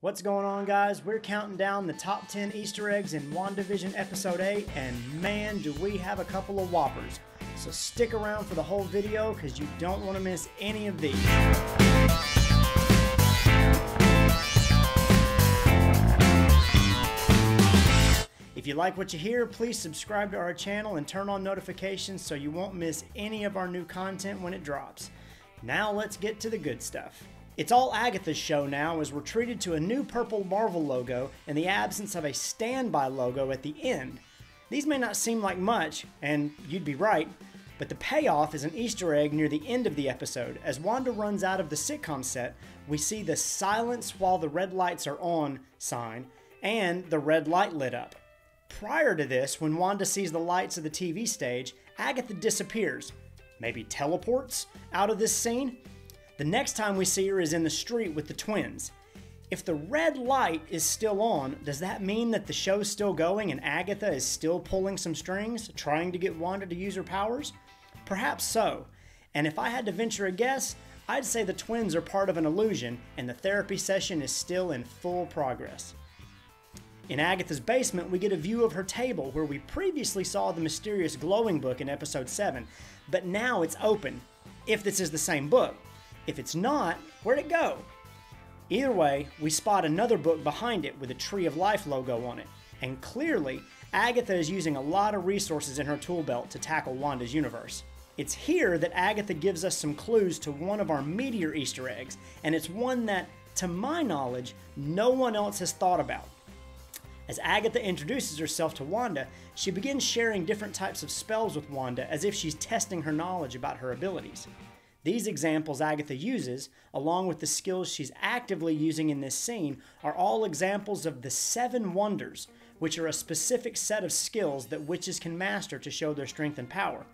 What's going on, guys? We're counting down the top 10 Easter eggs in WandaVision Episode 8, and man, do we have a couple of whoppers. So stick around for the whole video because you don't want to miss any of these. If you like what you hear, please subscribe to our channel and turn on notifications so you won't miss any of our new content when it drops. Now let's get to the good stuff. It's all Agatha's show now as we're treated to a new purple Marvel logo in the absence of a standby logo at the end. These may not seem like much, and you'd be right, but the payoff is an Easter egg near the end of the episode. As Wanda runs out of the sitcom set, we see the "silence while the red lights are on" sign and the red light lit up. Prior to this, when Wanda sees the lights of the TV stage, Agatha disappears, maybe teleports out of this scene. The next time we see her is in the street with the twins. If the red light is still on, does that mean that the show's still going and Agatha is still pulling some strings, trying to get Wanda to use her powers? Perhaps so. And if I had to venture a guess, I'd say the twins are part of an illusion and the therapy session is still in full progress. In Agatha's basement, we get a view of her table where we previously saw the mysterious glowing book in episode 7, but now it's open, if this is the same book. If it's not, where'd it go? Either way, we spot another book behind it with a Tree of Life logo on it, and clearly, Agatha is using a lot of resources in her tool belt to tackle Wanda's universe. It's here that Agatha gives us some clues to one of our meteor Easter eggs, and it's one that, to my knowledge, no one else has thought about. As Agatha introduces herself to Wanda, she begins sharing different types of spells with Wanda as if she's testing her knowledge about her abilities. These examples Agatha uses, along with the skills she's actively using in this scene, are all examples of the 7 wonders, which are a specific set of skills that witches can master to show their strength and power.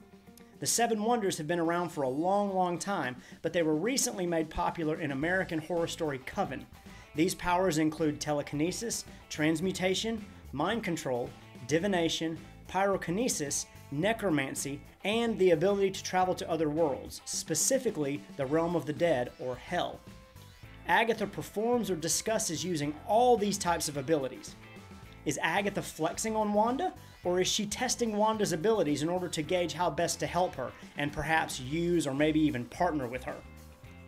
The 7 wonders have been around for a long time, but they were recently made popular in American horror story Coven. These powers include telekinesis, transmutation, mind control, divination, pyrokinesis, necromancy, and the ability to travel to other worlds, specifically the realm of the dead, or hell. Agatha performs or discusses using all these types of abilities. Is Agatha flexing on Wanda, or is she testing Wanda's abilities in order to gauge how best to help her, and perhaps use or maybe even partner with her?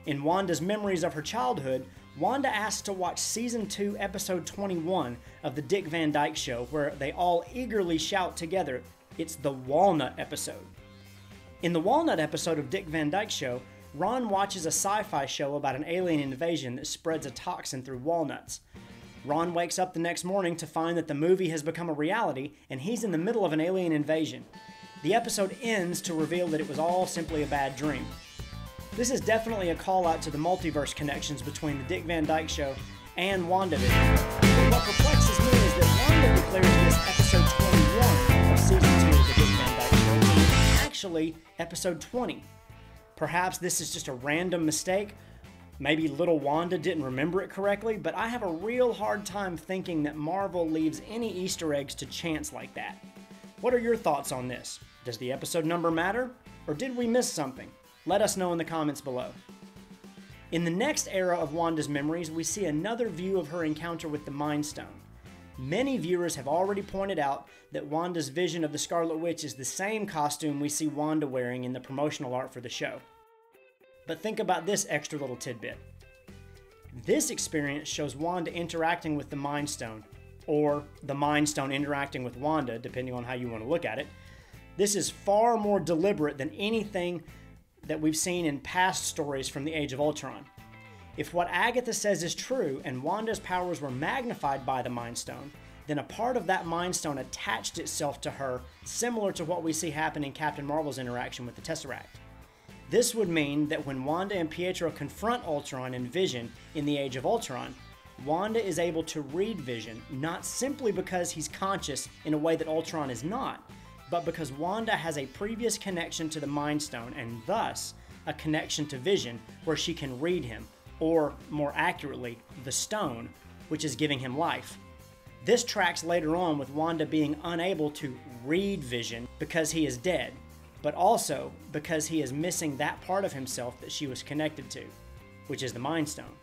In Wanda's memories of her childhood, Wanda asks to watch Season 2, Episode 21 of The Dick Van Dyke Show, where they all eagerly shout together, "It's the Walnut episode." In the Walnut episode of Dick Van Dyke Show, Ron watches a sci-fi show about an alien invasion that spreads a toxin through walnuts. Ron wakes up the next morning to find that the movie has become a reality, and he's in the middle of an alien invasion. The episode ends to reveal that it was all simply a bad dream. This is definitely a call out to the multiverse connections between the Dick Van Dyke Show and WandaVision. But what perplexes me is that Wanda declares this episode 21 of season 2 of the Dick Van Dyke Show, and it's actually episode 20. Perhaps this is just a random mistake. Maybe little Wanda didn't remember it correctly, but I have a real hard time thinking that Marvel leaves any Easter eggs to chance like that. What are your thoughts on this? Does the episode number matter? Or did we miss something? Let us know in the comments below. In the next era of Wanda's memories, we see another view of her encounter with the Mind Stone. Many viewers have already pointed out that Wanda's vision of the Scarlet Witch is the same costume we see Wanda wearing in the promotional art for the show. But think about this extra little tidbit. This experience shows Wanda interacting with the Mind Stone, or the Mind Stone interacting with Wanda, depending on how you want to look at it. This is far more deliberate than anything that we've seen in past stories from the Age of Ultron. If what Agatha says is true and Wanda's powers were magnified by the Mind Stone, then a part of that Mind Stone attached itself to her, similar to what we see happen in Captain Marvel's interaction with the Tesseract. This would mean that when Wanda and Pietro confront Ultron and Vision in the Age of Ultron, Wanda is able to read Vision, not simply because he's conscious in a way that Ultron is not, but because Wanda has a previous connection to the Mind Stone and thus a connection to Vision where she can read him, or more accurately, the stone, which is giving him life. This tracks later on with Wanda being unable to read Vision because he is dead, but also because he is missing that part of himself that she was connected to, which is the Mind Stone.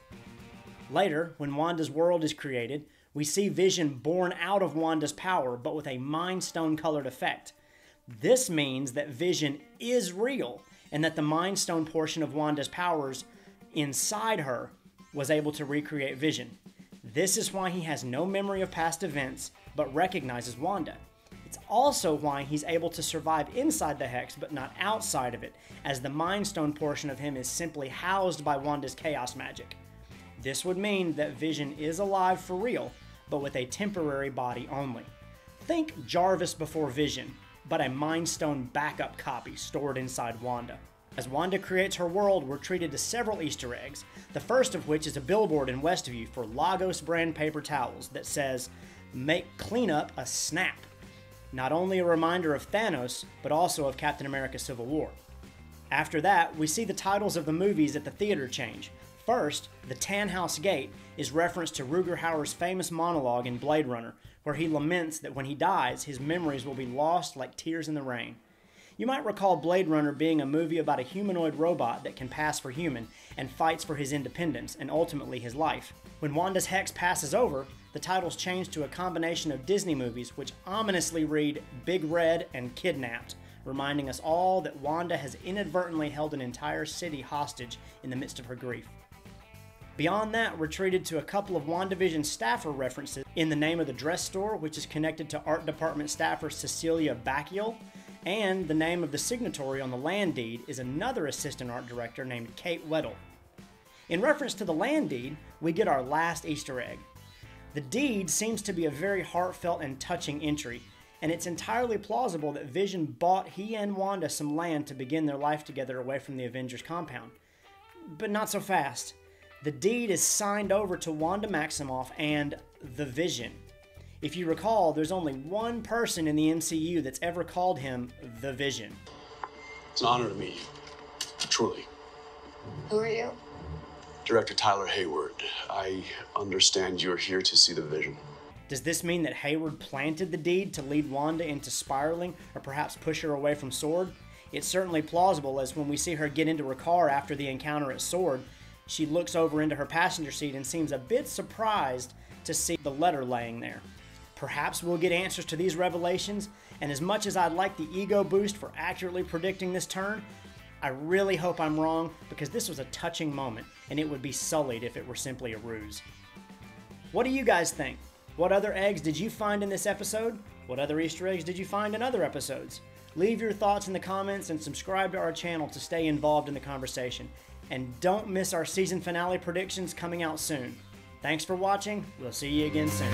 Later, when Wanda's world is created, we see Vision born out of Wanda's power, but with a Mind Stone colored effect. This means that Vision is real, and that the Mind Stone portion of Wanda's powers inside her was able to recreate Vision. This is why he has no memory of past events, but recognizes Wanda. It's also why he's able to survive inside the Hex, but not outside of it, as the Mind Stone portion of him is simply housed by Wanda's chaos magic. This would mean that Vision is alive for real, but with a temporary body only. Think Jarvis before Vision, but a Mind Stone backup copy stored inside Wanda. As Wanda creates her world, we're treated to several Easter eggs, the first of which is a billboard in Westview for Lagos brand paper towels that says, "Make cleanup a snap." Not only a reminder of Thanos, but also of Captain America Civil War. After that, we see the titles of the movies at the theater change. First, the Tannhaus Gate is reference to Rutger Hauer's famous monologue in Blade Runner, where he laments that when he dies, his memories will be lost like tears in the rain. You might recall Blade Runner being a movie about a humanoid robot that can pass for human and fights for his independence and ultimately his life. When Wanda's Hex passes over, the titles change to a combination of Disney movies which ominously read Big Red and Kidnapped, reminding us all that Wanda has inadvertently held an entire city hostage in the midst of her grief. Beyond that, we're treated to a couple of WandaVision staffer references in the name of the dress store, which is connected to art department staffer Cecilia Bacchial, and the name of the signatory on the land deed is another assistant art director named Kate Weddle. In reference to the land deed, we get our last Easter egg. The deed seems to be a very heartfelt and touching entry, and it's entirely plausible that Vision bought he and Wanda some land to begin their life together away from the Avengers compound. But not so fast. The deed is signed over to Wanda Maximoff and the Vision. If you recall, there's only one person in the MCU that's ever called him the Vision. It's an honor to meet you, truly. Who are you? Director Tyler Hayward. I understand you're here to see the Vision. Does this mean that Hayward planted the deed to lead Wanda into spiraling or perhaps push her away from S.W.O.R.D? It's certainly plausible, as when we see her get into her car after the encounter at S.W.O.R.D, she looks over into her passenger seat and seems a bit surprised to see the letter laying there. Perhaps we'll get answers to these revelations, and as much as I'd like the ego boost for accurately predicting this turn, I really hope I'm wrong, because this was a touching moment, and it would be sullied if it were simply a ruse. What do you guys think? What other eggs did you find in this episode? What other Easter eggs did you find in other episodes? Leave your thoughts in the comments and subscribe to our channel to stay involved in the conversation. And don't miss our season finale predictions coming out soon. Thanks for watching. We'll see you again soon.